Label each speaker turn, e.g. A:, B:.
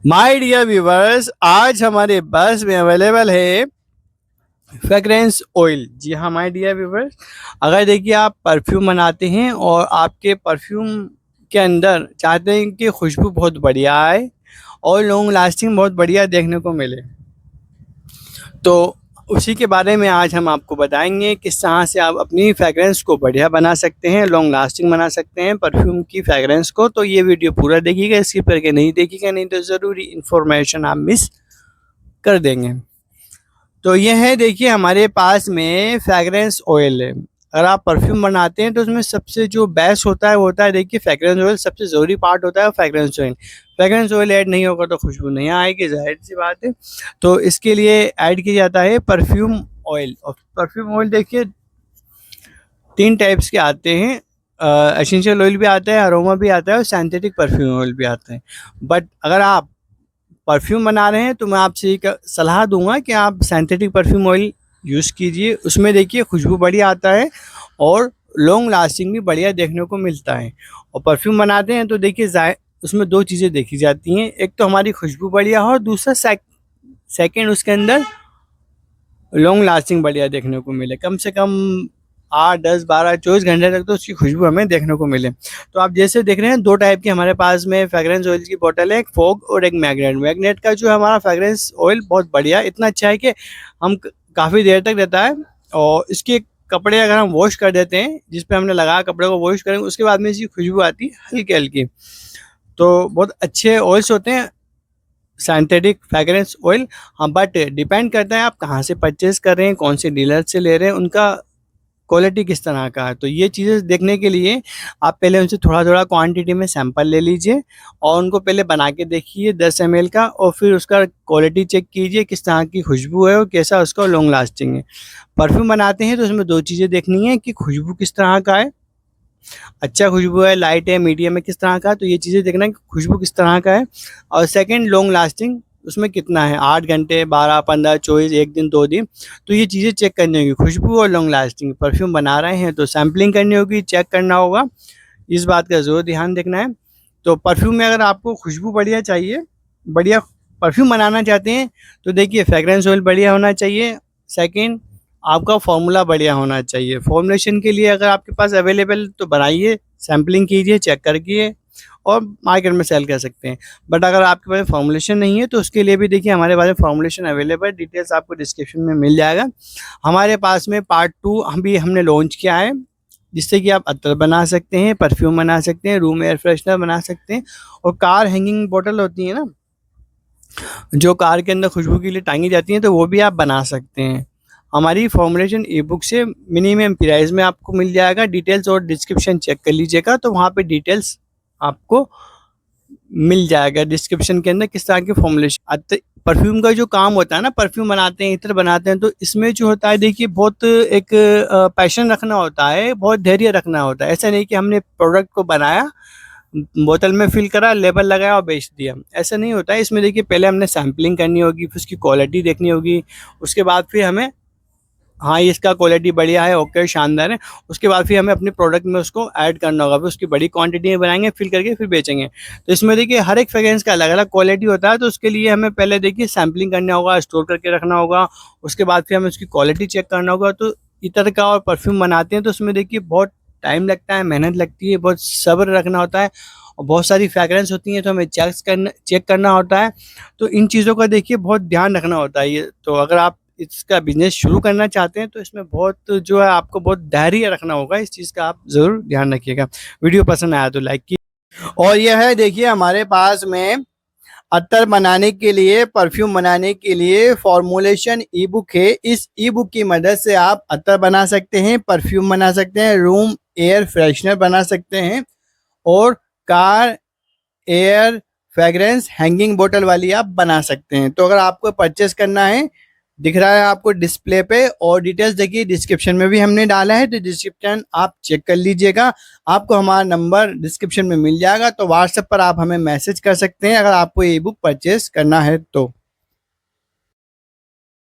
A: My dear viewers, आज हमारे पास में अवेलेबल है फ्रेग्रेंस ऑयल। जी हाँ माय डियर व्यूवर्स, अगर देखिए आप परफ्यूम बनाते हैं और आपके परफ्यूम के अंदर चाहते हैं कि खुशबू बहुत बढ़िया आए और लॉन्ग लास्टिंग बहुत बढ़िया देखने को मिले, तो उसी के बारे में आज हम आपको बताएंगे किस तरह से आप अपनी फ्रेग्रेंस को बढ़िया बना सकते हैं, लॉन्ग लास्टिंग बना सकते हैं परफ्यूम की फ्रेग्रेंस को। तो ये वीडियो पूरा देखिएगा, स्किप करके नहीं देखिएगा, नहीं तो ज़रूरी इन्फॉर्मेशन आप मिस कर देंगे। तो ये है, देखिए हमारे पास में फ्रेग्रेंस ऑयल है। अगर आप परफ्यूम बनाते हैं तो उसमें सबसे जो बेस्ट होता है वो होता है, देखिए फ्रेग्रेंस ऑयल सबसे ज़रूरी पार्ट होता है fragrance oil. Fragrance oil add नहीं होगा तो खुशबू नहीं आएगी, जाहिर सी बात है। तो इसके लिए ऐड किया जाता है परफ्यूम ऑयल। और परफ्यूम ऑयल देखिए 3 टाइप्स के आते हैं, एसेंशियल ऑयल भी आता है, अरोमा भी आता है और सिंथेटिक परफ्यूम ऑयल भी आता है। बट अगर आप परफ्यूम बना रहे हैं तो मैं आपसे एक सलाह दूंगा कि आप सिंथेटिक परफ्यूम ऑयल यूज़ कीजिए। उसमें देखिए खुशबू बढ़िया आता है और लॉन्ग लास्टिंग भी बढ़िया देखने को मिलता है। और परफ्यूम बनाते हैं तो देखिए उसमें 2 चीज़ें देखी जाती हैं, एक तो हमारी खुशबू बढ़िया हो और दूसरा सेकेंड उसके अंदर लॉन्ग लास्टिंग बढ़िया देखने को मिले, कम से कम 8, 10, 12, 24 घंटे तक तो उसकी खुशबू हमें देखने को मिले। तो आप जैसे देख रहे हैं 2 टाइप की हमारे पास में फ्रेग्रेंस ऑयल की बोतल है, एक फॉग और एक मैग्नेट। मैग्नेट का जो है हमारा फ्रेग्रेंस ऑयल बहुत बढ़िया, इतना अच्छा है कि हम काफ़ी देर तक रहता है। और इसके कपड़े अगर हम वॉश कर देते हैं, जिस पे हमने लगाया कपड़े को वॉश करेंगे, उसके बाद में इसकी खुशबू आती है हल्की हल्की। तो बहुत अच्छे ऑयल्स होते हैं सिंथेटिक फ्रेग्रेंस ऑयल। हाँ, बट डिपेंड करता है आप कहाँ से परचेज़ कर रहे हैं, कौन से डीलर से ले रहे हैं, उनका क्वालिटी किस तरह का है। तो ये चीज़ें देखने के लिए आप पहले उनसे थोड़ा-थोड़ा क्वांटिटी में सैंपल ले लीजिए और उनको पहले बना के देखिए 10 एमएल का, और फिर उसका क्वालिटी चेक कीजिए किस तरह की खुशबू है और कैसा उसका लॉन्ग लास्टिंग है। परफ्यूम बनाते हैं तो उसमें 2 चीज़ें देखनी है कि खुशबू किस तरह का है, अच्छा खुशबू है, लाइट है, मीडियम है, किस तरह का है। तो ये चीज़ें देखना है कि खुशबू किस तरह का है। और सेकंड लॉन्ग लास्टिंग उसमें कितना है, 8 घंटे, 12, 15, 24, 1 दिन, 2 दिन। तो ये चीज़ें चेक करनी होगी, खुशबू और लॉन्ग लास्टिंग। परफ्यूम बना रहे हैं तो सैम्पलिंग करनी होगी, चेक करना होगा, इस बात का ज़रूर ध्यान रखना है। तो परफ्यूम में अगर आपको खुशबू बढ़िया चाहिए, बढ़िया परफ्यूम बनाना चाहते हैं, तो देखिए फ्रेग्रेंस ऑयल बढ़िया होना चाहिए। सेकंड, आपका फ़ॉर्मूला बढ़िया होना चाहिए। फ़ॉर्मुलेशन के लिए अगर आपके पास अवेलेबल तो बनाइए, सैम्पलिंग कीजिए, चेक करिए और मार्केट में सेल कर सकते हैं। बट अगर आपके पास फ़ॉर्मुलेशन नहीं है तो उसके लिए भी देखिए हमारे पास में फ़ॉर्मुलेशन अवेलेबल, डिटेल्स आपको डिस्क्रिप्शन में मिल जाएगा। हमारे पास में पार्ट 2 हमने लॉन्च किया है, जिससे कि आप अत्तर बना सकते हैं, परफ्यूम बना सकते हैं, रूम एयर फ्रेशनर बना सकते हैं, और कार हैंगिंग बॉटल होती है ना, जो कार के अंदर खुशबू के लिए टांगी जाती हैं, तो वो भी आप बना सकते हैं। हमारी फॉर्मुलेशन ई बुक से मिनिमम प्राइस में आपको मिल जाएगा। डिटेल्स और डिस्क्रिप्शन चेक कर लीजिएगा, तो वहाँ पे डिटेल्स आपको मिल जाएगा डिस्क्रिप्शन के अंदर किस तरह की फॉर्मुलेशन। परफ्यूम का जो काम होता है ना, परफ्यूम बनाते हैं, इत्र बनाते हैं, तो इसमें जो होता है देखिए बहुत एक पैशन रखना होता है, बहुत धैर्य रखना होता है। ऐसा नहीं कि हमने प्रोडक्ट को बनाया, बोतल में फिल करा, लेबल लगाया और बेच दिया, ऐसा नहीं होता है। इसमें देखिए पहले हमने सैम्पलिंग करनी होगी, फिर उसकी क्वालिटी देखनी होगी, उसके बाद फिर हमें, हाँ इसका क्वालिटी बढ़िया है, ओके शानदार है, उसके बाद फिर हमें अपने प्रोडक्ट में उसको ऐड करना होगा, फिर उसकी बड़ी क्वांटिटी में बनाएंगे, फिल करके फिर बेचेंगे। तो इसमें देखिए हर एक फ्रेग्रेंस का अलग अलग क्वालिटी होता है, तो उसके लिए हमें पहले देखिए सैम्पलिंग करना होगा, स्टोर करके रखना होगा, उसके बाद फिर हमें उसकी क्वालिटी चेक करना होगा। तो इतर का और परफ्यूम बनाते हैं तो उसमें देखिए बहुत टाइम लगता है, मेहनत लगती है, बहुत सब्र रखना होता है, और बहुत सारी फ्रेग्रेंस होती हैं तो हमें चेक करना होता है। तो इन चीज़ों का देखिए बहुत ध्यान रखना होता है। ये तो अगर आप इसका बिज़नेस शुरू करना चाहते हैं तो इसमें बहुत जो है आपको बहुत धैर्य रखना होगा, इस चीज़ का आप ज़रूर ध्यान रखिएगा। वीडियो पसंद आया तो लाइक कीजिए। और यह है देखिए हमारे पास में अत्तर बनाने के लिए, परफ्यूम बनाने के लिए फॉर्मुलेशन ई बुक है। इस ई बुक की मदद से आप अत्तर बना सकते हैं, परफ्यूम बना सकते हैं, रूम एयर फ्रेशनर बना सकते हैं, और कार एयर फ्रेग्रेंस हैंगिंग बोतल वाली आप बना सकते हैं। तो अगर आपको परचेस करना है, दिख रहा है आपको डिस्प्ले पे, और डिटेल्स देखिए डिस्क्रिप्शन में भी हमने डाला है, तो डिस्क्रिप्शन आप चेक कर लीजिएगा। आपको हमारा नंबर डिस्क्रिप्शन में मिल जाएगा, तो व्हाट्सएप पर आप हमें मैसेज कर सकते हैं अगर आपको ये बुक परचेस करना है तो।